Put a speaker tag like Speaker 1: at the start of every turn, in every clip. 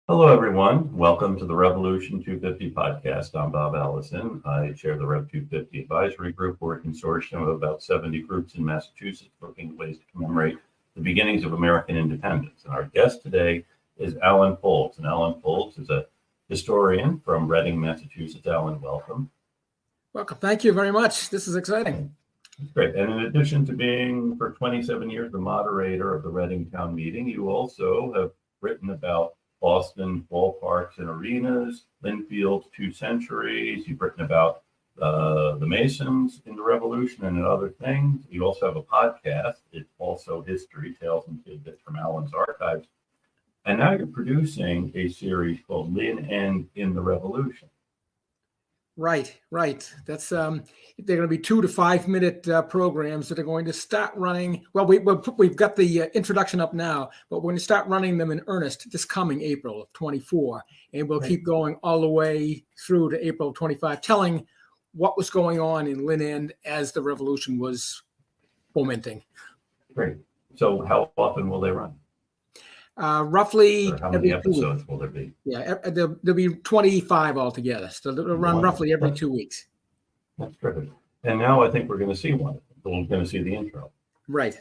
Speaker 1: Hello, everyone. Welcome to the Revolution 250 podcast. I'm Bob Allison. I chair the Rev 250 Advisory Group. We're a consortium of about 70 groups in Massachusetts looking at ways to commemorate the beginnings of American independence. And our guest today is Alan Foulds. And Alan Foulds is a historian from Reading, Massachusetts. Alan, welcome.
Speaker 2: Welcome. Thank you very much. This is exciting.
Speaker 1: Great. And in addition to being for 27 years the moderator of the Reading Town Meeting, you also have written about Boston ballparks and arenas, Lynnfield 2 centuries. You've written about the Masons in the Revolution and other things. You also have a podcast. It's also history, tales and tidbits from Alan's archives. And now you're producing a series called Lynn End in the Revolution.
Speaker 2: Right. That's they're going to be 2 to 5 minute programs that are going to start running. Well, we've got the introduction up now, but we're going to start running them in earnest this coming April of 24, and we'll keep going all the way through to April of 25, telling what was going on in Lynn End as the revolution was fomenting.
Speaker 1: Great. So, how often will they run?
Speaker 2: Roughly
Speaker 1: how many episodes will there be?
Speaker 2: Yeah, there'll be 25 altogether. So they'll run roughly every 2 weeks.
Speaker 1: That's terrific. And now I think we're going to see one. We're going to see the intro.
Speaker 2: Right.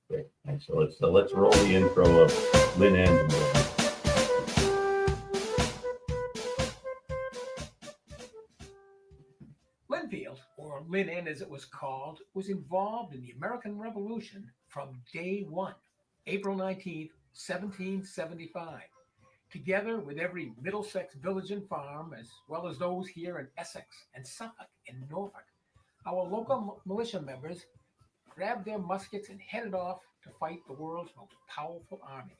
Speaker 1: Great. Thanks. So let's roll the intro of Lynn End.
Speaker 3: Lynnfield, or Lynn End as it was called, was involved in the American Revolution from day one, April 19th, 1775, together with every Middlesex village and farm, as well as those here in Essex and Suffolk and Norfolk. Our local militia members grabbed their muskets and headed off to fight the world's most powerful army.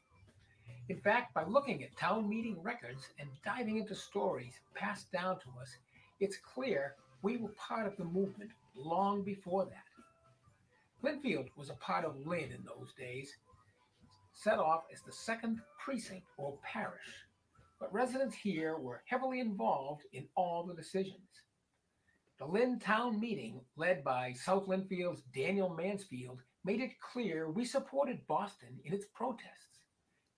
Speaker 3: In fact, by looking at town meeting records and diving into stories passed down to us, it's clear we were part of the movement long before that. Lynnfield was a part of Lynn in those days, set off as the second precinct or parish, but residents here were heavily involved in all the decisions. The Lynn Town Meeting, led by South Lynnfield's Daniel Mansfield, made it clear we supported Boston in its protests.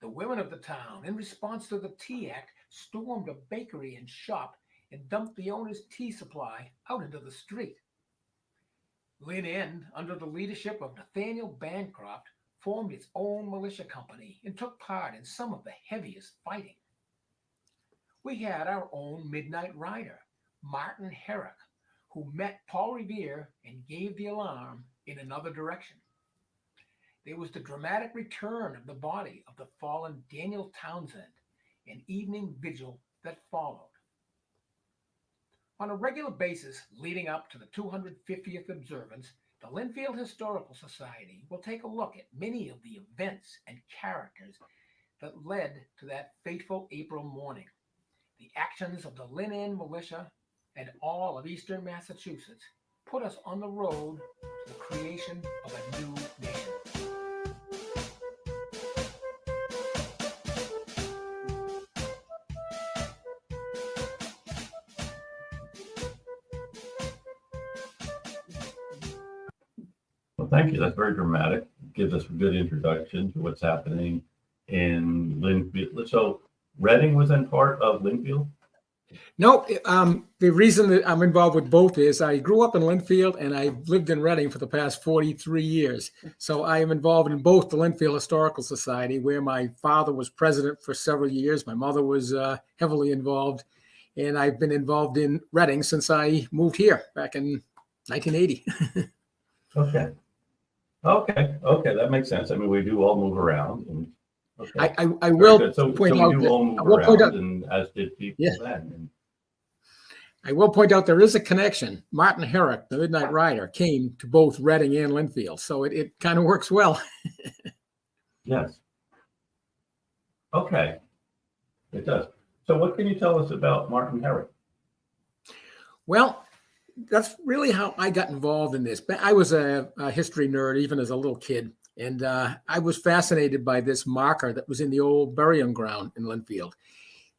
Speaker 3: The women of the town, in response to the Tea Act, stormed a bakery and shop and dumped the owner's tea supply out into the street. Lynn End, under the leadership of Nathaniel Bancroft, formed its own militia company and took part in some of the heaviest fighting. We had our own midnight rider, Martin Herrick, who met Paul Revere and gave the alarm in another direction. There was the dramatic return of the body of the fallen Daniel Townsend, an evening vigil that followed. On a regular basis leading up to the 250th observance, the Lynnfield Historical Society will take a look at many of the events and characters that led to that fateful April morning. The actions of the Lynn End militia and all of eastern Massachusetts put us on the road to the creation of a new nation.
Speaker 1: Well, thank you. That's very dramatic. Gives us a good introduction to what's happening in Lynnfield. So Reading was then part of Lynnfield?
Speaker 2: No, the reason that I'm involved with both is I grew up in Lynnfield and I've lived in Reading for the past 43 years. So I am involved in both the Lynnfield Historical Society, where my father was president for several years. My mother was heavily involved, and I've been involved in Reading since I moved here back in 1980.
Speaker 1: Okay, that makes sense. I mean, we do all move around. And, okay.
Speaker 2: I will point out.
Speaker 1: We do all move around, and as did people then. And,
Speaker 2: I will point out there is a connection. Martin Herrick, the Midnight Rider, came to both Reading and Lynnfield, so it kind of works well.
Speaker 1: Yes. Okay. It does. So what can you tell us about Martin Herrick?
Speaker 2: Well, that's really how I got involved in this. I was a history nerd even as a little kid, and I was fascinated by this marker that was in the old burying ground in Lynnfield.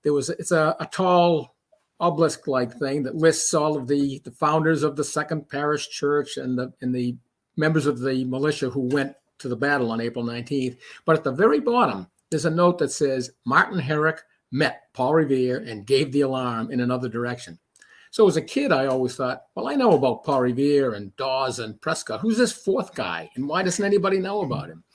Speaker 2: It's a tall obelisk-like thing that lists all of the founders of the Second Parish Church and the members of the militia who went to the battle on April 19th. But at the very bottom, there's a note that says Martin Herrick, met Paul Revere and gave the alarm in another direction. So as a kid, I always thought, well, I know about Paul Revere and Dawes and Prescott. Who's this fourth guy? And why doesn't anybody know about him?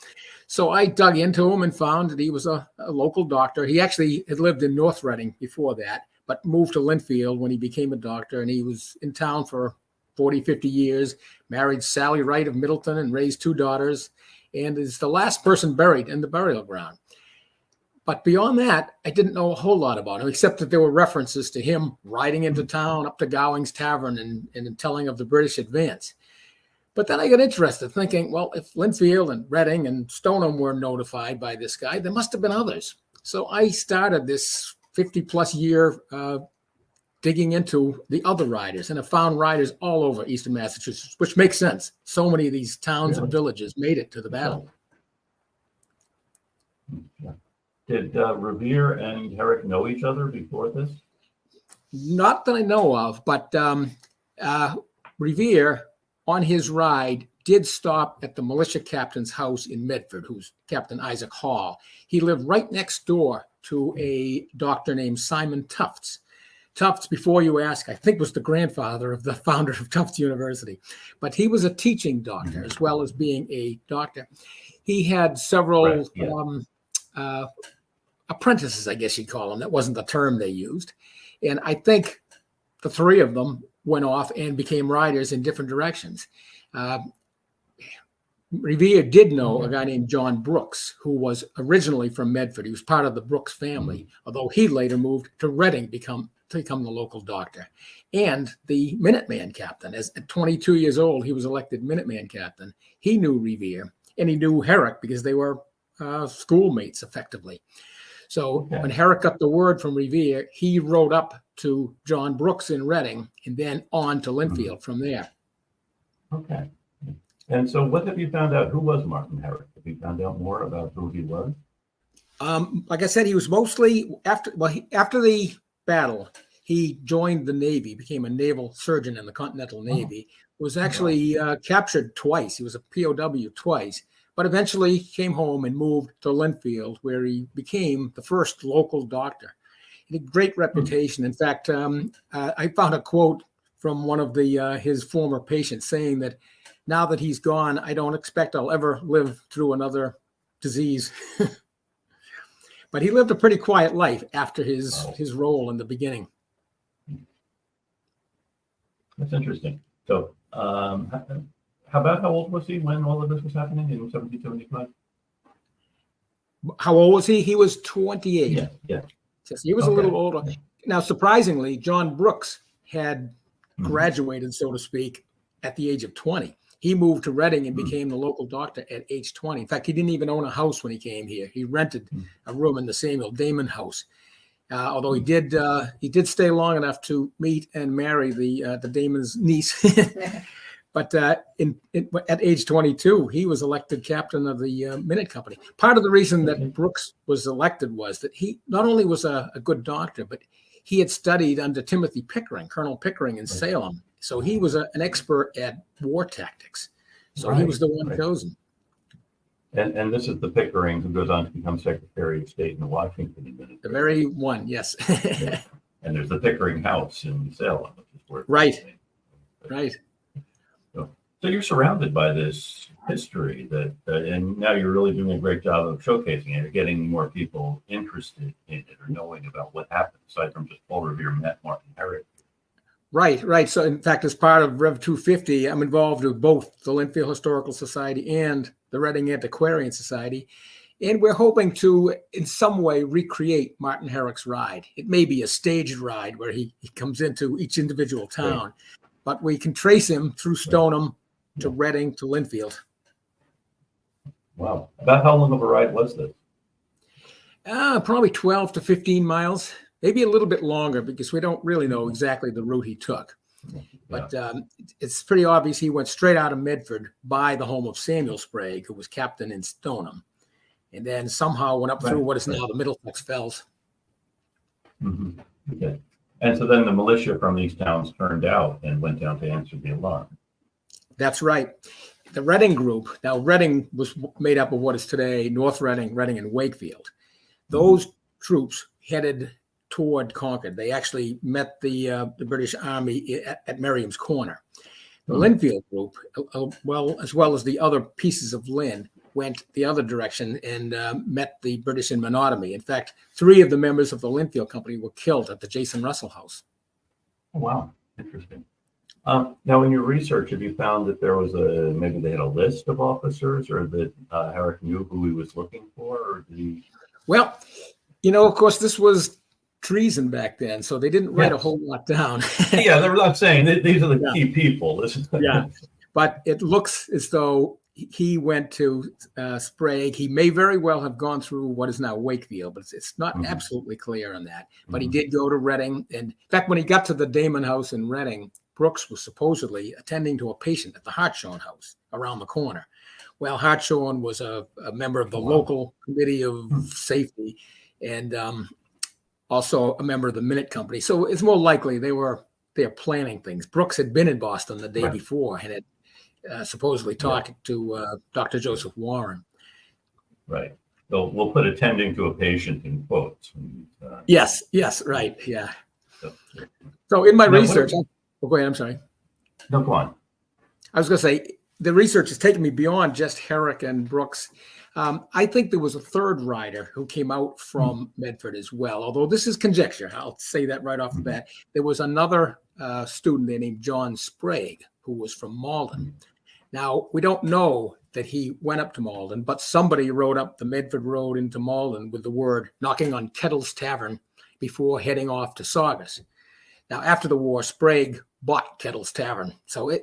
Speaker 2: So I dug into him and found that he was a local doctor. He actually had lived in North Reading before that, but moved to Lynnfield when he became a doctor. And he was in town for 40, 50 years, married Sally Wright of Middleton and raised 2 daughters, and is the last person buried in the burial ground. But beyond that, I didn't know a whole lot about him, except that there were references to him riding into town up to Gowing's Tavern and telling of the British advance. But then I got interested, thinking, well, if Lynnfield and Reading and Stoneham were notified by this guy, there must have been others. So I started this 50-plus year digging into the other riders, and I found riders all over eastern Massachusetts, which makes sense. So many of these towns and villages made it to the battle.
Speaker 1: Yeah. Did Revere and Herrick know each other before this?
Speaker 2: Not that I know of, but Revere, on his ride, did stop at the militia captain's house in Medford, who's Captain Isaac Hall. He lived right next door to a doctor named Simon Tufts. Tufts, before you ask, I think was the grandfather of the founder of Tufts University. But he was a teaching doctor as well as being a doctor. He had several apprentices, I guess you'd call them. That wasn't the term they used. And I think the 3 of them went off and became riders in different directions. Revere did know a guy named John Brooks, who was originally from Medford. He was part of the Brooks family, although he later moved to Reading to become the local doctor. And the Minuteman captain, at 22 years old, he was elected Minuteman captain. He knew Revere, and he knew Herrick because they were schoolmates, effectively. So when Herrick got the word from Revere, he rode up to John Brooks in Reading and then on to Lynnfield from there.
Speaker 1: Okay. And so what have you found out? Who was Martin Herrick? Have you found out more about who he was?
Speaker 2: Like I said, he was mostly after the battle, he joined the Navy, became a naval surgeon in the Continental Navy, was actually captured twice. He was a POW twice, but eventually came home and moved to Lynnfield, where he became the first local doctor. He had a great reputation. In fact, I found a quote from one of his former patients saying that now that he's gone, I don't expect I'll ever live through another disease. But he lived a pretty quiet life after his role in the beginning.
Speaker 1: That's interesting. So how old was he when all of this was happening in 1775?
Speaker 2: How old was he? He was 28.
Speaker 1: Yeah.
Speaker 2: Yes, he was a little older. Now, surprisingly, John Brooks had graduated, so to speak, at the age of 20. He moved to Reading and became the local doctor at age 20. In fact, he didn't even own a house when he came here. He rented a room in the Samuel Damon house. Although he did stay long enough to meet and marry the Damon's niece. But at age 22, he was elected captain of the Minute Company. Part of the reason that Brooks was elected was that he not only was a good doctor, but he had studied under Timothy Pickering, Colonel Pickering in Salem. So he was an expert at war tactics. So he was the one chosen.
Speaker 1: And this is the Pickering who goes on to become Secretary of State in Washington.
Speaker 2: The very one, yes.
Speaker 1: And there's the Pickering House in Salem, which is where
Speaker 2: Right.
Speaker 1: So you're surrounded by this history and now you're really doing a great job of showcasing it, or getting more people interested in it or knowing about what happened, aside from just Paul Revere met Martin Herrick.
Speaker 2: Right. So in fact, as part of Rev 250, I'm involved with both the Lynnfield Historical Society and the Reading Antiquarian Society. And we're hoping to, in some way, recreate Martin Herrick's ride. It may be a staged ride where he comes into each individual town, but we can trace him through Stoneham to Reading to Lynnfield.
Speaker 1: Wow. About how long of a ride was this?
Speaker 2: Probably 12 to 15 miles, maybe a little bit longer because we don't really know exactly the route he took. But it's pretty obvious he went straight out of Medford by the home of Samuel Sprague, who was captain in Stoneham, and then somehow went up through what is now the Middlesex Fells.
Speaker 1: Okay. And so then the militia from these towns turned out and went down to answer the alarm.
Speaker 2: That's right. The Reading group, now Reading was made up of what is today North Reading, Reading and Wakefield. Those troops headed toward Concord. They actually met the British Army at Merriam's Corner. The Lynnfield group, as well as the other pieces of Lynn, went the other direction and met the British in Menotomy. In fact, 3 of the members of the Lynnfield Company were killed at the Jason Russell House.
Speaker 1: Oh, wow, interesting. Now, in your research, have you found that there was maybe they had a list of officers, or that Herrick knew who he was looking for, or did he?
Speaker 2: Well, of course, this was treason back then, so they didn't write a
Speaker 1: Yes.
Speaker 2: whole lot down.
Speaker 1: Yeah, they're not saying these are the key people.
Speaker 2: Yeah. But it looks as though he went to Sprague. He may very well have gone through what is now Wakefield, but it's not absolutely clear on that. But he did go to Reading. And in fact, when he got to the Damon House in Reading, Brooks was supposedly attending to a patient at the Hartshorn House around the corner. Well, Hartshorn was a member of the local committee of safety, and also a member of the Minute Company. So it's more likely they are planning things. Brooks had been in Boston the day before and had supposedly talked to Dr. Joseph Warren.
Speaker 1: Right. So we'll put attending to a patient in quotes.
Speaker 2: Yes, right, yeah. So in my research, go ahead, I'm sorry.
Speaker 1: No, go on.
Speaker 2: I was going to say, the research has taken me beyond just Herrick and Brooks. I think there was a third rider who came out from Medford as well, although this is conjecture. I'll say that right off the bat. There was another student there named John Sprague, who was from Malden. Now, we don't know that he went up to Malden, but somebody rode up the Medford Road into Malden with the word knocking on Kettle's Tavern before heading off to Saugus. Now, after the war, Sprague bought Kettle's Tavern. So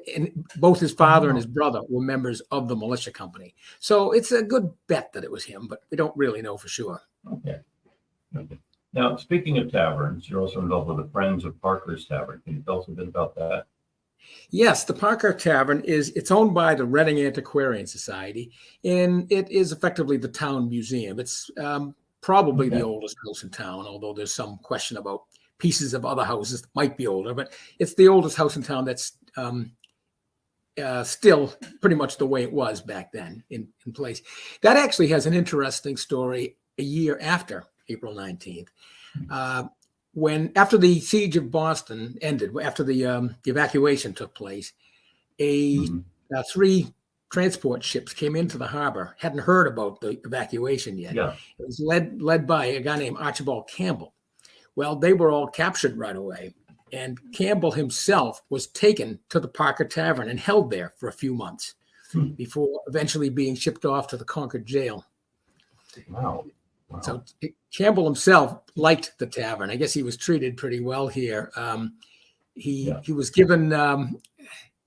Speaker 2: both his father and his brother were members of the militia company. So it's a good bet that it was him, but we don't really know for sure.
Speaker 1: Okay. Now, speaking of taverns, you're also involved with the Friends of Parker's Tavern. Can you tell us a bit about that?
Speaker 2: Yes, the Parker Tavern it's owned by the Reading Antiquarian Society, and it is effectively the town museum. It's probably the oldest house in town, although there's some question about pieces of other houses that might be older, but it's the oldest house in town that's still pretty much the way it was back then in place. That actually has an interesting story a year after April 19th. When after the siege of Boston ended, after the evacuation took place, 3 transport ships came into the harbor, hadn't heard about the evacuation yet.
Speaker 1: Yeah.
Speaker 2: It was led by a guy named Archibald Campbell. Well, they were all captured right away. And Campbell himself was taken to the Parker Tavern and held there for a few months before eventually being shipped off to the Concord jail.
Speaker 1: Wow.
Speaker 2: So Campbell himself liked the tavern. I guess he was treated pretty well here. He was given,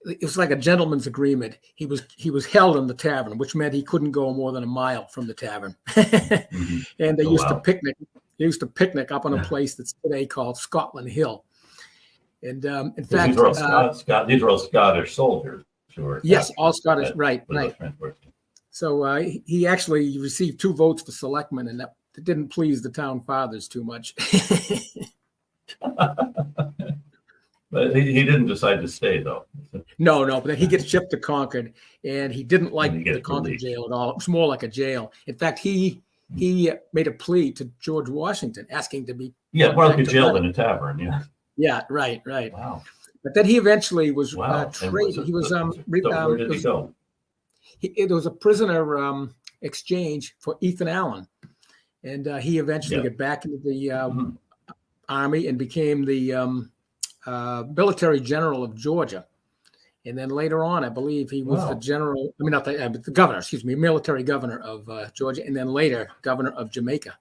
Speaker 2: it was like a gentleman's agreement. He was held in the tavern, which meant he couldn't go more than a mile from the tavern. And they used to picnic. They used to picnic up on a place that's today called Scotland Hill. And in fact,
Speaker 1: these are all Scottish soldiers.
Speaker 2: Yes, all Scottish, right. So he actually received 2 votes for selectmen, and that didn't please the town fathers too much.
Speaker 1: But he didn't decide to stay, though.
Speaker 2: No, but then he gets shipped to Concord, and he didn't like the Concord jail at all. It was more like a jail. In fact, he made a plea to George Washington asking to be
Speaker 1: more like a jail than a tavern.
Speaker 2: Yeah, right.
Speaker 1: Wow.
Speaker 2: But then he eventually was
Speaker 1: traded.
Speaker 2: He was
Speaker 1: where did he go?
Speaker 2: It was a prisoner exchange for Ethan Allen, and he eventually got back into the army and became the military general of Georgia. And then later on, I believe he was the general. I mean, not the governor. Excuse me, military governor of Georgia, and then later governor of Jamaica.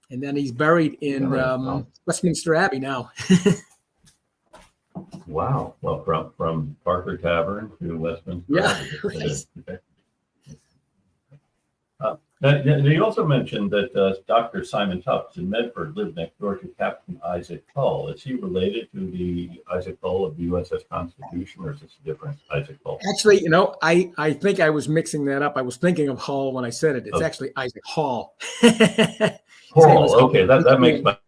Speaker 2: And then he's buried in Westminster Abbey now.
Speaker 1: Wow. Well, from Parker Tavern to Westminster.
Speaker 2: Yeah.
Speaker 1: Right. Now, you also mentioned that Dr. Simon Tufts in Medford lived next door to Captain Isaac Hull. Is he related to the Isaac Hull of the USS Constitution, or is this a different Isaac Hull?
Speaker 2: Actually, I think I was mixing that up. I was thinking of Hull when I said it. It's actually Isaac Hall.
Speaker 1: Hall. Okay, that makes much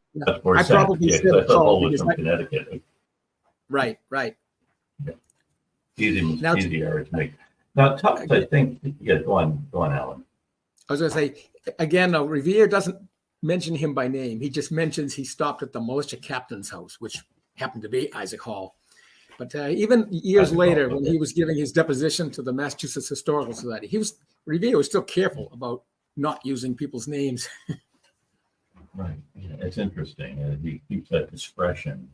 Speaker 1: more sense.
Speaker 2: Probably said
Speaker 1: I thought Hull was
Speaker 2: because
Speaker 1: from Connecticut.
Speaker 2: Right.
Speaker 1: Yeah. Easier to make. Now, Tufts, I think. Go on, Alan.
Speaker 2: I was going to say again. Revere doesn't mention him by name. He just mentions he stopped at the militia captain's house, which happened to be Isaac Hall. But even years later, when he was giving his deposition to the Massachusetts Historical Society, Revere was still careful about not using people's names.
Speaker 1: Right. Yeah, it's interesting. He keeps that discretion.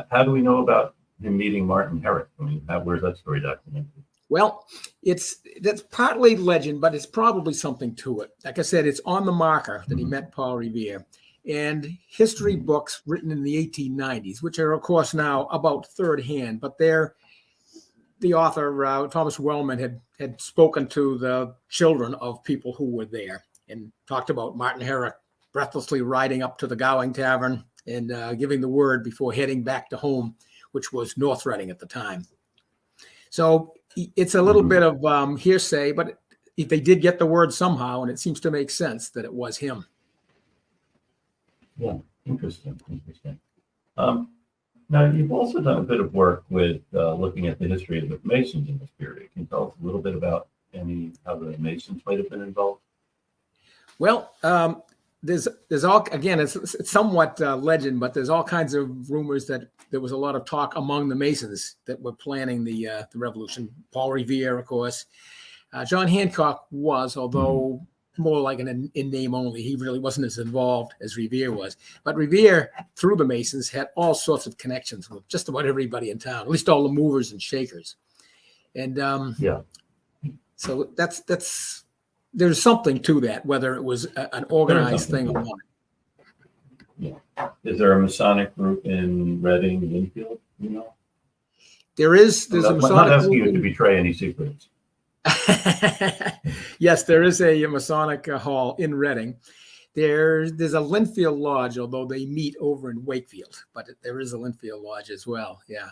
Speaker 1: How do we know about him meeting Martin Herrick? I mean, where's that story documented?
Speaker 2: Well, that's partly legend, but it's probably something to it. Like I said, it's on the marker that he met Paul Revere. And history books written in the 1890s, which are, of course, now about third hand, but the author, Thomas Wellman, had spoken to the children of people who were there and talked about Martin Herrick breathlessly riding up to the Gowing Tavern and giving the word before heading back to home, which was North Reading at the time. So it's a little bit of hearsay, but they did get the word somehow, and it seems to make sense that it was him.
Speaker 1: Yeah, interesting. Now, you've also done a bit of work with looking at the history of the Masons in this period. Can you tell us a little bit about how the Masons might have been involved?
Speaker 2: Well, there's all, again, it's somewhat legend, but there's all kinds of rumors that there was a lot of talk among the Masons that were planning the revolution. Paul Revere, of course. John Hancock was, although more like in name only. He really wasn't as involved as Revere was. But Revere, through the Masons, had all sorts of connections with just about everybody in town, at least all the movers and shakers. And so there's something to that, whether it was an organized thing or not.
Speaker 1: Yeah. Is there a Masonic group in Reading, Lynnfield? You know,
Speaker 2: There's a
Speaker 1: Masonic. I'm not asking you to betray any secrets.
Speaker 2: Yes, there is a Masonic hall in Reading. There's a Lynnfield Lodge, although they meet over in Wakefield, but there is a Lynnfield Lodge as well. Yeah.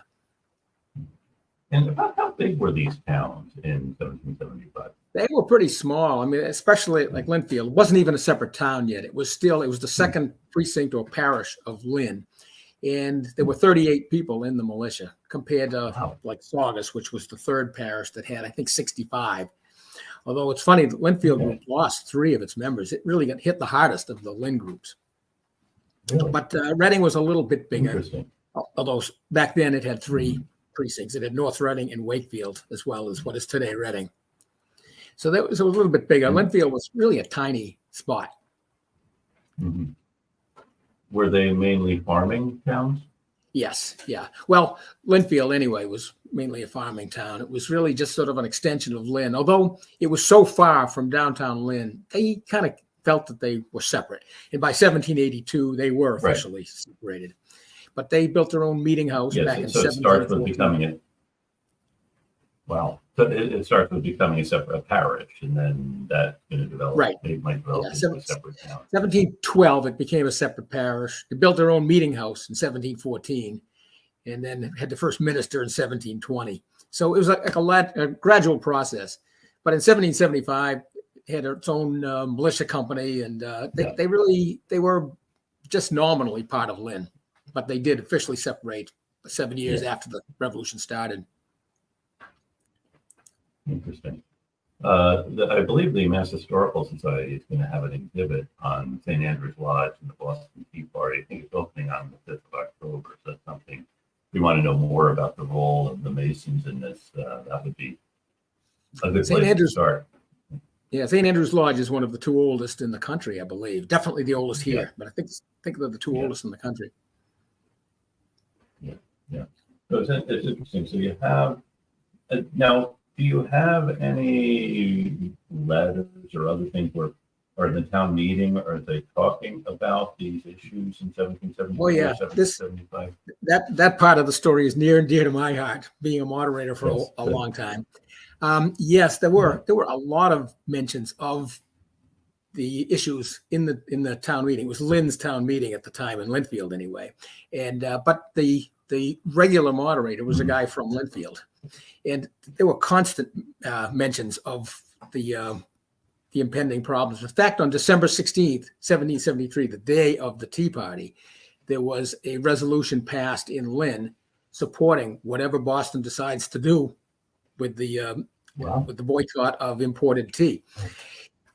Speaker 1: And about how big were these towns in 1775?
Speaker 2: They were pretty small. I mean, especially like Lynnfield. It wasn't even a separate town yet. It was the second precinct or parish of Lynn. And there were 38 people in the militia compared to like Saugus, which was the third parish that had, I think, 65. Although it's funny that Lynnfield group lost 3 of its members. It really got hit the hardest of the Lynn groups. Really? But Reading was a little bit bigger. Although back then it had 3 precincts. It had North Reading and Wakefield, as well as what is today Reading. So that was a little bit bigger. Lynnfield was really a tiny spot.
Speaker 1: Mm-hmm. Were they mainly farming towns?
Speaker 2: Yes, yeah. Well, Lynnfield anyway was mainly a farming town. It was really just sort of an extension of Lynn. Although it was so far from downtown Lynn, they kind of felt that they were separate. And by 1782, they were officially separated. But they built their own meeting house back in 1714.
Speaker 1: So it starts with becoming it starts with becoming a separate parish, and then that's going to develop. Right. It might develop into a separate town.
Speaker 2: 1712, it became a separate parish. They built their own meeting house in 1714, and then had the first minister in 1720. So it was like a gradual process. But in 1775, it had its own militia company, and they were just nominally part of Lynn, but they did officially separate 7 years after the revolution started.
Speaker 1: Interesting. I believe the Mass Historical Society is going to have an exhibit on St. Andrew's Lodge and the Boston Tea Party. I think it's opening on the 5th of October. So that's something we want to know more about the role of the Masons in this. That would be a good place to start.
Speaker 2: Yeah, St. Andrew's Lodge is one of the 2 oldest in the country, I believe. Definitely the oldest here, but I think they're the 2 oldest in the country.
Speaker 1: Yeah. So it's interesting. So you have now. Do you have any letters or other things or the town meeting, are they talking about these issues in 1770?
Speaker 2: Oh yeah,
Speaker 1: 1775?
Speaker 2: That part of the story is near and dear to my heart, being a moderator for a long time. Yes, there were a lot of mentions of the issues in the town meeting. It was Lynn's town meeting at the time, in Lynnfield anyway. And but the regular moderator was a guy from Lynnfield. And there were constant mentions of the impending problems. In fact, on December 16th, 1773, the day of the Tea Party, there was a resolution passed in Lynn supporting whatever Boston decides to do with the boycott of imported tea.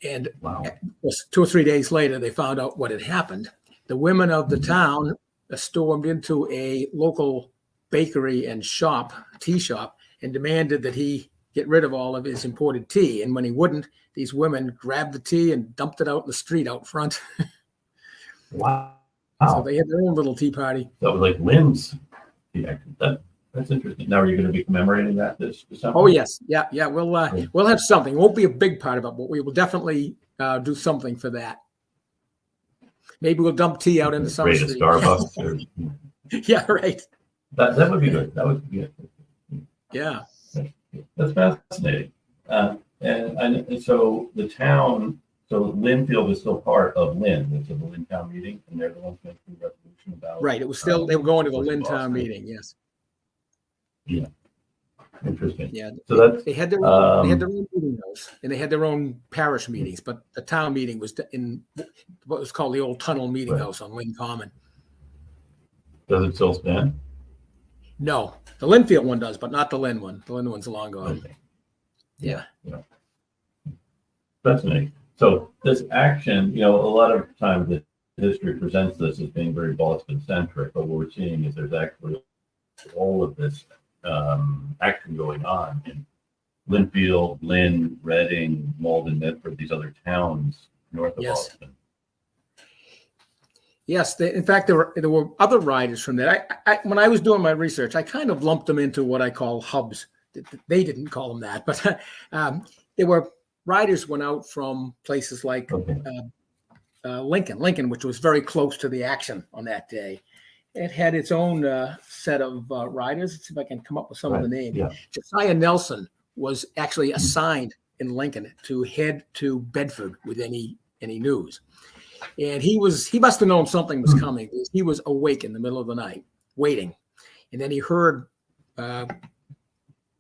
Speaker 2: And
Speaker 1: Wow.
Speaker 2: just 2 or 3 days later, they found out what had happened. The women of the town stormed into a local bakery and tea shop, and demanded that he get rid of all of his imported tea. And when he wouldn't, these women grabbed the tea and dumped it out in the street out front.
Speaker 1: Wow.
Speaker 2: So they had their own little tea party.
Speaker 1: That was like Lynn's. Yeah, that's interesting. Now, are you going to be commemorating that this December?
Speaker 2: Oh yes, yeah. We'll have something. It won't be a big part of it, but we will definitely do something for that. Maybe we'll dump tea out in the summer
Speaker 1: Create a
Speaker 2: street.
Speaker 1: Starbucks. Or,
Speaker 2: Yeah, right.
Speaker 1: that would be good. That would be good.
Speaker 2: Yeah.
Speaker 1: That's fascinating. And so the town, so Lynnfield is still part of Lynn, which is the Lynn Town meeting, and they're the ones making the resolution about.
Speaker 2: Right. It was still they were going to the Lynn
Speaker 1: Boston.
Speaker 2: Town meeting. Yes.
Speaker 1: Yeah. Interesting.
Speaker 2: Yeah.
Speaker 1: So that's
Speaker 2: they had their own meeting house, and they had their own parish meetings, but the town meeting was in what was called the old tunnel meeting
Speaker 1: Right.
Speaker 2: house on Lynn Common.
Speaker 1: Does it still stand?
Speaker 2: No, the Lynnfield one does, but not the Lynn one. The Lynn one's long gone.
Speaker 1: Okay.
Speaker 2: Yeah.
Speaker 1: Fascinating. So this action, a lot of times the history presents this as being very Boston centric, but what we're seeing is there's actually all of this action going on in Lynnfield, Lynn, Reading, Malden, Medford, these other towns north of
Speaker 2: Yes.
Speaker 1: Boston.
Speaker 2: Yes, in fact, there were other riders from that. When I was doing my research, I kind of lumped them into what I call hubs. They didn't call them that, but there were riders went out from places like
Speaker 1: Okay.
Speaker 2: Lincoln, which was very close to the action on that day. It had its own set of riders. Let's see if I can come up with some of the names.
Speaker 1: Yeah.
Speaker 2: Josiah Nelson was actually assigned in Lincoln to head to Bedford with any news. And he must have known something was coming. He was awake in the middle of the night, waiting. And then he heard the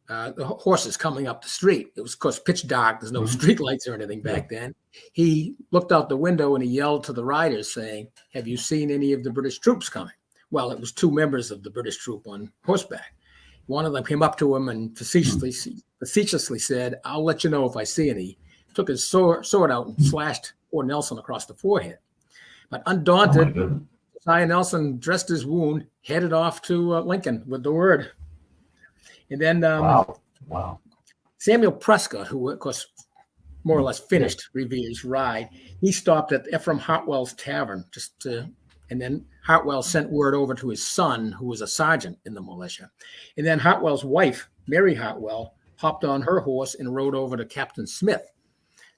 Speaker 2: horses coming up the street. It was, of course, pitch dark. There's no street lights or anything back then. He looked out the window and he yelled to the riders saying, "Have you seen any of the British troops coming?" Well, it was 2 members of the British troop on horseback. One of them came up to him and facetiously said, "I'll let you know if I see any." Took his sword out and slashed poor Nelson across the forehead. But undaunted, Josiah Nelson dressed his wound, headed off to Lincoln with the word. And then
Speaker 1: Wow.
Speaker 2: Samuel Prescott, who of course more or less finished Revere's ride, he stopped at Ephraim Hartwell's tavern and then Hartwell sent word over to his son, who was a sergeant in the militia. And then Hartwell's wife, Mary Hartwell, hopped on her horse and rode over to Captain Smith.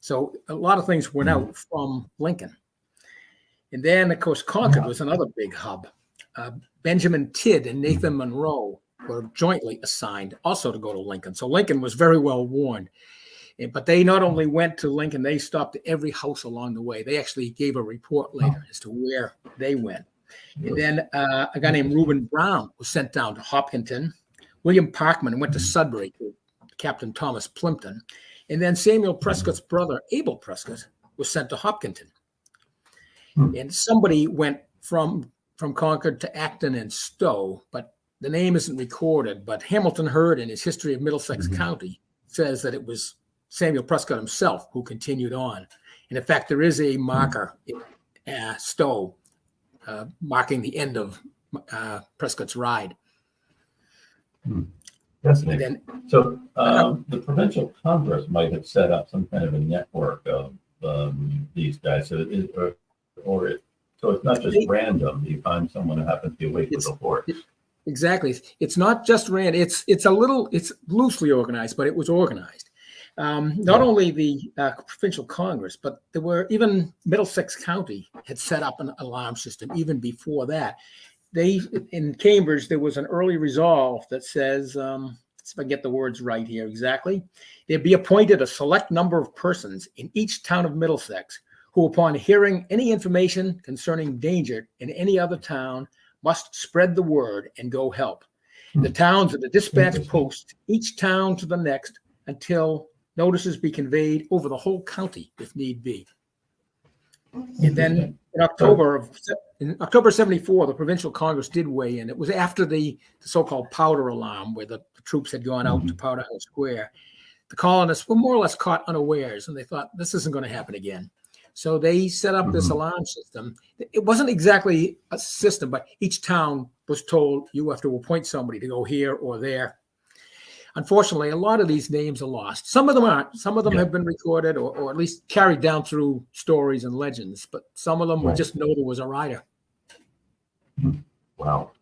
Speaker 2: So a lot of things went out from Lincoln. And then, of course, Concord was another big hub. Benjamin Tidd and Nathan Monroe were jointly assigned also to go to Lincoln. So Lincoln was very well warned. But they not only went to Lincoln, they stopped at every house along the way. They actually gave a report later as to where they went. And then a guy named Reuben Brown was sent down to Hopkinton. William Parkman went to Sudbury to Captain Thomas Plimpton. And then Samuel Prescott's brother, Abel Prescott, was sent to Hopkinton. And somebody went from Concord to Acton and Stowe, but the name isn't recorded. But Hamilton Hurd in his History of Middlesex County says that it was Samuel Prescott himself who continued on. And in fact, there is a marker in Stowe marking the end of Prescott's ride.
Speaker 1: Fascinating. So the provincial Congress might have set up some kind of a network of these guys. So so it's not just random. You find someone who happens to be awake with a horse.
Speaker 2: Exactly. It's not just random. It's loosely organized, but it was organized. Not only the provincial Congress, but there were even Middlesex County had set up an alarm system even before that. In Cambridge, there was an early resolve that says, if I get the words right here exactly, there be appointed a select number of persons in each town of Middlesex who, upon hearing any information concerning danger in any other town, must spread the word and go help. The towns are to dispatch posts, each town to the next, until notices be conveyed over the whole county if need be. And then in October 74, the provincial Congress did weigh in. It was after the so-called powder alarm, where the troops had gone out to Powder House Square. the colonists were more or less caught unawares, and they thought this isn't going to happen again. So they set up this alarm system. It wasn't exactly a system, but each town was told you have to appoint somebody to go here or there. Unfortunately, a lot of these names are lost. Some of them aren't. Some of them have been recorded or at least carried down through stories and legends, but some of them we just know there was a rider.
Speaker 1: Wow.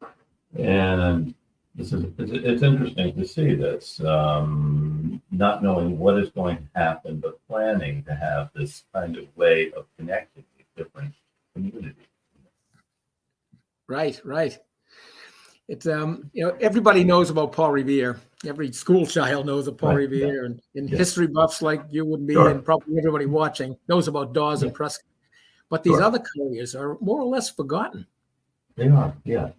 Speaker 1: And it's interesting to see this, not knowing what is going to happen, but planning to have this kind of way of connecting with different communities.
Speaker 2: Right, right. It's everybody knows about Paul Revere. Every school child knows of Paul Revere, and history buffs like you would be, and probably everybody watching knows about Dawes and Prescott. But these other couriers are more or less forgotten.
Speaker 1: They are, yeah.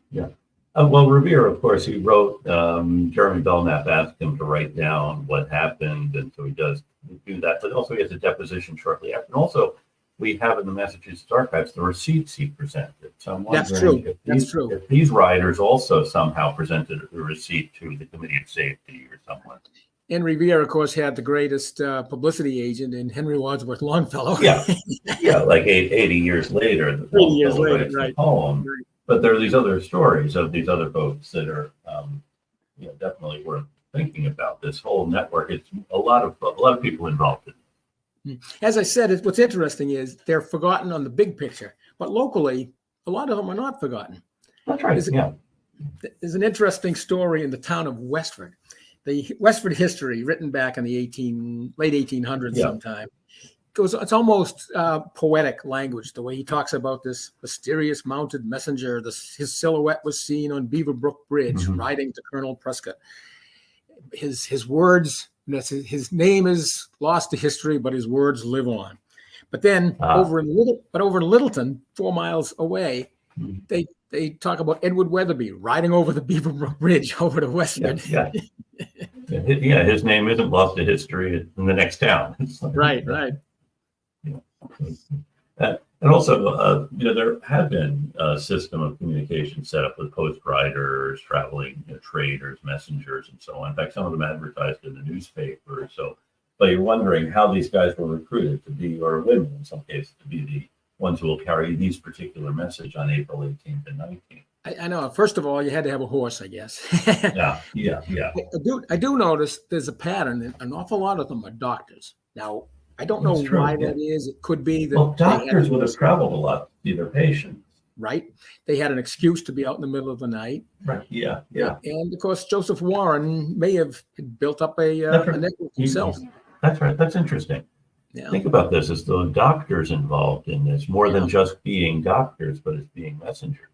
Speaker 1: Well, Revere, of course, he wrote, Jeremy Belknap asked him to write down what happened, and so he does do that. But also he has a deposition shortly after. And also we have in the Massachusetts archives the receipts he presented. So I'm wondering if these writers also somehow presented a receipt to the Committee of Safety or someone.
Speaker 2: And Revere, of course, had the greatest publicity agent in Henry Wadsworth Longfellow.
Speaker 1: Like 80 years later, the
Speaker 2: 80 years later,
Speaker 1: writes the poem. Right. But there are these other stories of these other folks that are, definitely worth thinking about. This whole network. It's a lot of people involved in it.
Speaker 2: As I said, what's interesting is they're forgotten on the big picture, but locally, a lot of them are not forgotten.
Speaker 1: That's right.
Speaker 2: There's an interesting story in the town of Westford. The Westford history, written back in the late 1800s sometime, it's almost poetic language, the way he talks about this mysterious mounted messenger. His silhouette was seen on Beaverbrook Bridge, riding to Colonel Prescott. His words, his name is lost to history, but his words live on. But then over in Littleton, 4 miles away, they talk about Edward Weatherby riding over the Beaverbrook Bridge over to Westford.
Speaker 1: His name isn't lost to history in the next town.
Speaker 2: Right.
Speaker 1: And also, there had been a system of communication set up with post riders, traveling traders, messengers, and so on. In fact, some of them advertised in the newspaper. But you're wondering how these guys were recruited to be, or women in some cases, to be the ones who will carry these particular message on April 18th and 19th.
Speaker 2: I know. First of all, you had to have a horse, I guess.
Speaker 1: Yeah.
Speaker 2: I do notice there's a pattern. An awful lot of them are doctors. Now, I don't know why that is. It could be that
Speaker 1: doctors would have traveled a lot to see their patients.
Speaker 2: Right. They had an excuse to be out in the middle of the night.
Speaker 1: Right. Yeah.
Speaker 2: And of course, Joseph Warren may have built up a network himself.
Speaker 1: That's right. That's interesting. Yeah. Think about this as the doctors involved in this, more than just being doctors, but as being messengers.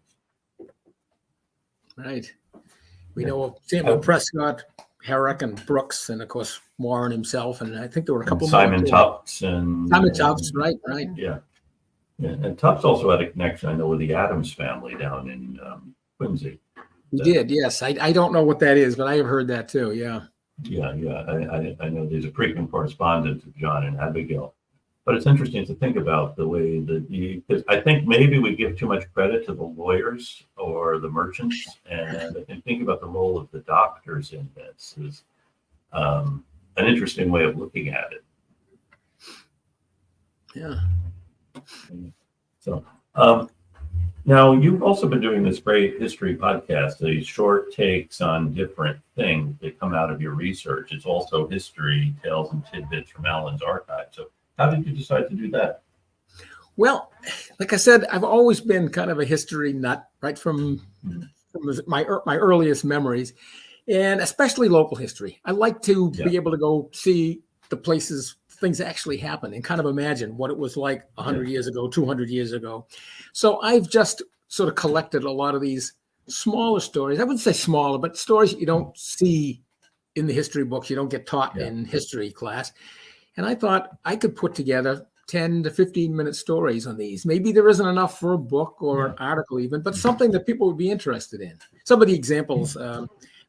Speaker 2: Right. We know of Samuel Prescott, Herrick, and Brooks, and of course Warren himself, and I think there were a couple
Speaker 1: Simon
Speaker 2: more.
Speaker 1: Tufts
Speaker 2: Simon Tufts, right.
Speaker 1: Yeah. And Tufts also had a connection, I know, with the Adams family down in Quincy.
Speaker 2: He did, yes. I don't know what that is, but I have heard that too. Yeah.
Speaker 1: I know there's a frequent correspondence of John and Abigail. But it's interesting to think about the way that because I think maybe we give too much credit to the lawyers or the merchants, and I think about the role of the doctors in this is an interesting way of looking at it.
Speaker 2: Yeah.
Speaker 1: So now you've also been doing this great history podcast, these short takes on different things that come out of your research. It's also history tales and tidbits from Alan's archive. So how did you decide to do that?
Speaker 2: Well, like I said, I've always been kind of a history nut, right from my earliest memories, and especially local history. I like to be able to go see the places things actually happened and kind of imagine what it was like 100 years ago, 200 years ago. So I've just sort of collected a lot of these smaller stories. I wouldn't say smaller, but stories you don't see in the history books. You don't get taught in history class. And I thought I could put together 10 to 15-minute stories on these. Maybe there isn't enough for a book or an article even, but something that people would be interested in. Some of the examples,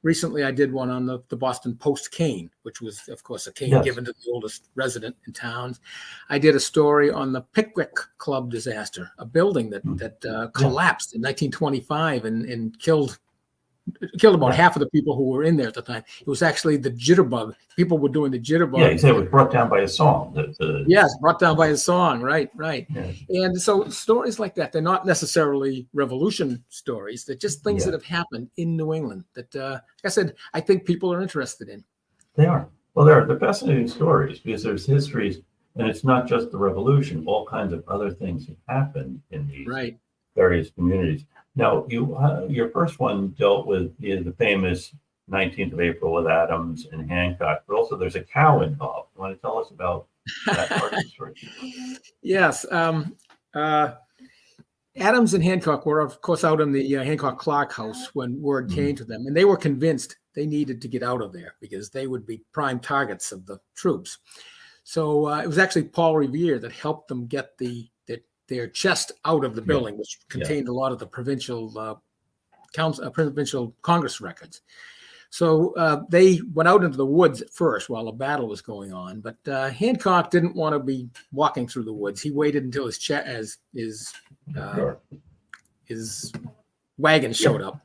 Speaker 2: recently I did one on the Boston Post cane, which was, of course, a cane given to the oldest resident in town. I did a story on the Pickwick Club disaster, a building that collapsed in 1925 and killed killed about
Speaker 1: Right.
Speaker 2: half of the people who were in there at the time. It was actually the jitterbug. People were doing the jitterbug.
Speaker 1: Yeah, he said it was brought down by a song.
Speaker 2: Yes, brought down by a song. Right.
Speaker 1: Yeah.
Speaker 2: And so stories like that, they're not necessarily revolution stories. They're just things
Speaker 1: Yeah.
Speaker 2: that have happened in New England that, like I said, I think people are interested in.
Speaker 1: They are. Well, they're fascinating stories because there's histories, and it's not just the revolution. All kinds of other things have happened in these
Speaker 2: Right.
Speaker 1: various communities. Now, your first one dealt with the famous 19th of April with Adams and Hancock, but also there's a cow involved. You want to tell us about that part of the story?
Speaker 2: Yes. Adams and Hancock were, of course, out in the Hancock Clark house when word came to them, and they were convinced they needed to get out of there because they would be prime targets of the troops. So it was actually Paul Revere that helped them get their chest out of the building, which contained a lot of the provincial Congress records. So they went out into the woods at first while the battle was going on, but Hancock didn't want to be walking through the woods. He waited until his wagon showed up.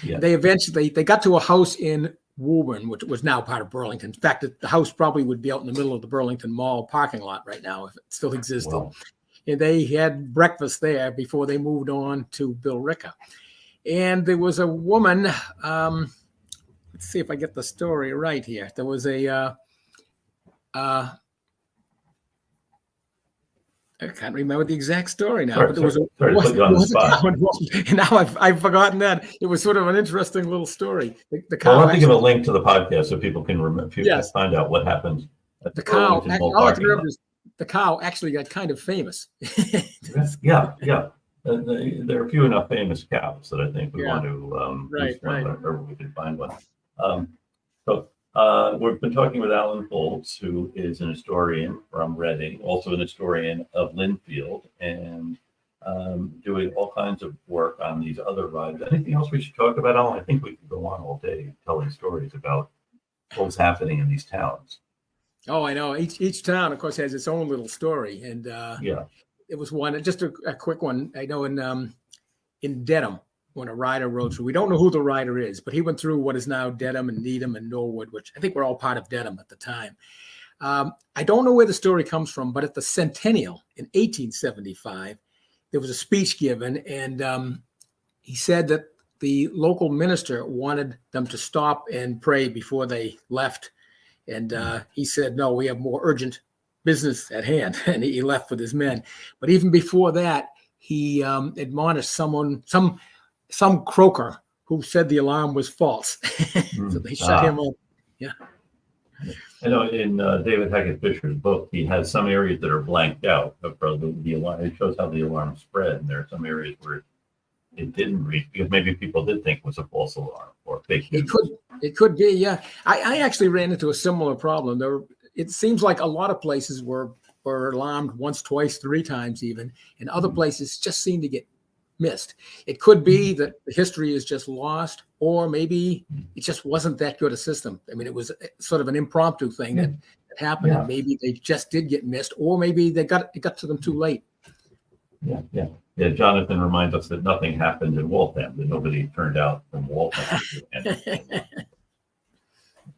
Speaker 1: Yeah.
Speaker 2: They got to a house in Woburn, which was now part of Burlington. In fact, the house probably would be out in the middle of the Burlington Mall parking lot right now if it still existed.
Speaker 1: Wow.
Speaker 2: And they had breakfast there before they moved on to Billerica. And there was a woman. Let's see if I get the story right here. There was I can't remember the exact story now, but there was and now I've forgotten that. It was sort of an interesting little story. The cow.
Speaker 1: I'll have to give a link to the podcast so people can remember. Yes. Find out what happened. At
Speaker 2: the cow. All I can remember is the cow actually got kind of famous.
Speaker 1: Yeah. There are few enough famous cows that I think we want to wherever we can find one. We've been talking with Alan Foulds, who is an historian from Reading, also an historian of Lynnfield, and doing all kinds of work on these other rides. Anything else we should talk about, Alan? I think we could go on all day telling stories about what's happening in these towns.
Speaker 2: Oh, I know. Each town, of course, has its own little story, and it was one. Just a quick one. I know in Dedham, when a rider rode through. We don't know who the rider is, but he went through what is now Dedham and Needham and Norwood, which I think were all part of Dedham at the time. I don't know where the story comes from, but at the centennial in 1875, there was a speech given, and he said that the local minister wanted them to stop and pray before they left. And he said, no, we have more urgent business at hand. And he left with his men. But even before that, he admonished some croaker who said the alarm was false. So they shut him up. Yeah.
Speaker 1: I know in David Hackett Fisher's book, he has some areas that are blanked out for the alarm. It shows how the alarm spread. And there are some areas where it didn't reach because maybe people did think it was a false alarm or fake news.
Speaker 2: It could be, yeah. I actually ran into a similar problem. It seems like a lot of places were alarmed once, twice, three times even, and other places just seem to get missed. It could be that the history is just lost, or maybe it just wasn't that good a system. I mean, it was sort of an impromptu thing that happened, and maybe they just did get missed, or maybe it got to them too late.
Speaker 1: Yeah. Jonathan reminds us that nothing happened in Waltham, that nobody turned out from Waltham. Do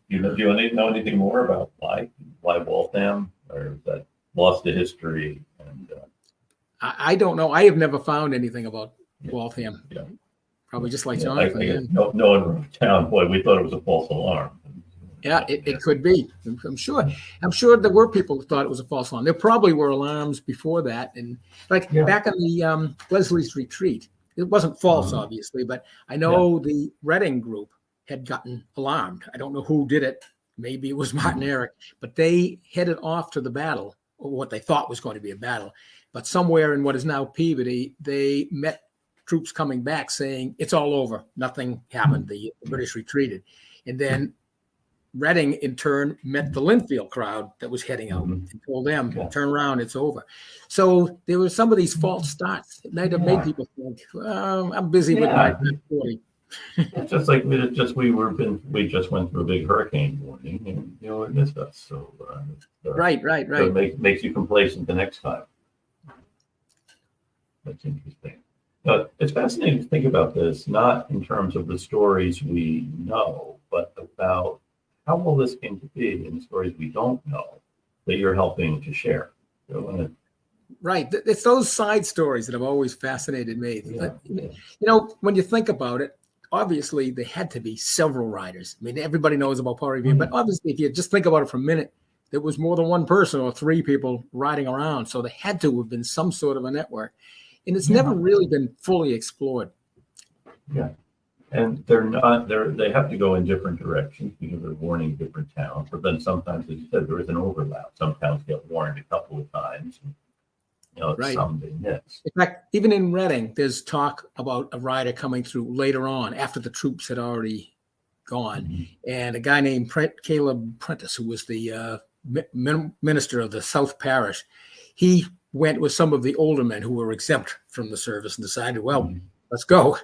Speaker 1: you know anything more about why Waltham, or is that lost to history? And
Speaker 2: I don't know. I have never found anything about Waltham. Yeah. Probably just like Jonathan.
Speaker 1: No one wrote down, boy, we thought it was a false alarm.
Speaker 2: Yeah, it could be. I'm sure there were people who thought it was a false alarm. There probably were alarms before that. And back in the Leslie's Retreat, it wasn't false, obviously, but I know the Reading group had gotten alarmed. I don't know who did it. Maybe it was Martin Eric, but they headed off to the battle, or what they thought was going to be a battle. But somewhere in what is now Peabody, they met troops coming back saying, it's all over. Nothing happened. The British retreated. And then Reading, in turn, met the Lynnfield crowd that was heading out and told them, turn around, it's over. So there were some of these false starts. It might have made people think, I'm busy with my 40.
Speaker 1: It's just like we just went through a big hurricane warning, and it missed us. So
Speaker 2: right.
Speaker 1: So it makes you complacent the next time. That's interesting. But it's fascinating to think about this, not in terms of the stories we know, but about how all this came to be and the stories we don't know that you're helping to share. So,
Speaker 2: Right. It's those side stories that have always fascinated me.
Speaker 1: yeah,
Speaker 2: You know, when you think about it, obviously there had to be several riders. I mean, everybody knows about Paul Revere, but obviously if you just think about it for a minute, there was more than one person or three people riding around. So there had to have been some sort of a network. And it's never really been fully explored.
Speaker 1: yeah. And they have to go in different directions because they're warning different towns. But then sometimes, as you said, there is an overlap. Some towns get warned a couple of times.
Speaker 2: Right.
Speaker 1: Some they miss.
Speaker 2: In fact, even in Reading, there's talk about a rider coming through later on after the troops had already gone. And a guy named Caleb Prentice, who was the minister of the South Parish, he went with some of the older men who were exempt from the service and decided, well, let's go.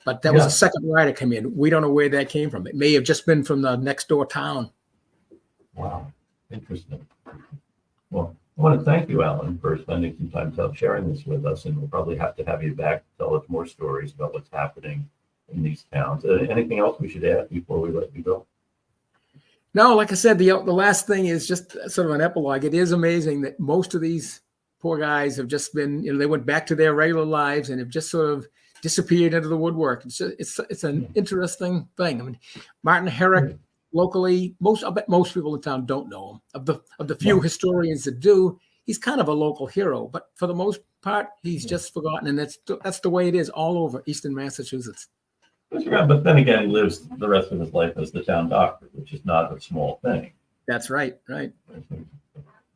Speaker 2: But that was a second rider come in. We don't know where that came from. It may have just been from the next door town.
Speaker 1: Wow. Interesting. Well, I want to thank you, Alan, for spending some time sharing this with us. And we'll probably have to have you back to tell us more stories about what's happening in these towns. Anything else we should add before we let you go?
Speaker 2: No, like I said, the last thing is just sort of an epilogue. It is amazing that most of these poor guys have just been, they went back to their regular lives and have just sort of disappeared into the woodwork. It's an interesting thing. I mean, Martin Herrick, locally, I bet most people in town don't know him. Of the few historians that do, he's kind of a local hero, but for the most part, he's just forgotten. And that's the way it is all over Eastern Massachusetts.
Speaker 1: But then again, he lives the rest of his life as the town doctor, which is not a small thing.
Speaker 2: That's right.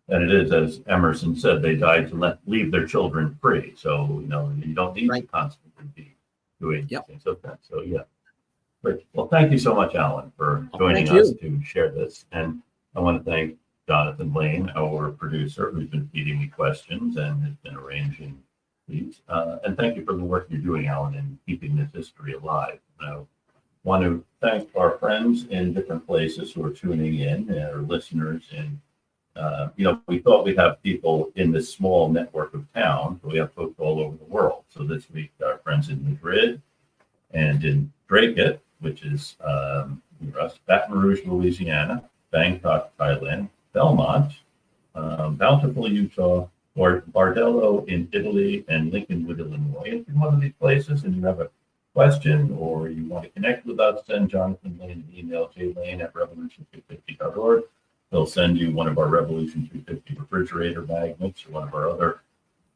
Speaker 1: And it is, as Emerson said, they died to leave their children free. So, you don't need to constantly be doing things like that. So, yeah. Great. Well, thank you so much, Alan, for joining us to share this. And I want to thank Jonathan Lane, our producer, who's been feeding me questions and has been arranging these. And thank you for the work you're doing, Alan, in keeping this history alive. I want to thank our friends in different places who are tuning in, our listeners. And, we thought we'd have people in this small network of towns, but we have folks all over the world. So this week, our friends in Madrid and in Dracut, which is Baton Rouge, Louisiana, Bangkok, Thailand, Belmont, Bountiful, Utah, Bardello in Italy, and Lincolnwood, Illinois. If you're in one of these places and you have a question or you want to connect with us, send Jonathan Lane an email, jlane@revolution250.org. They'll send you one of our Revolution 250 refrigerator magnets or one of our other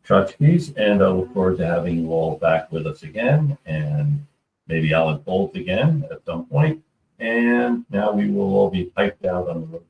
Speaker 1: tchotchkes. And I look forward to having you all back with us again, and maybe Alan Foulds again at some point. And now we will all be piped out on the road.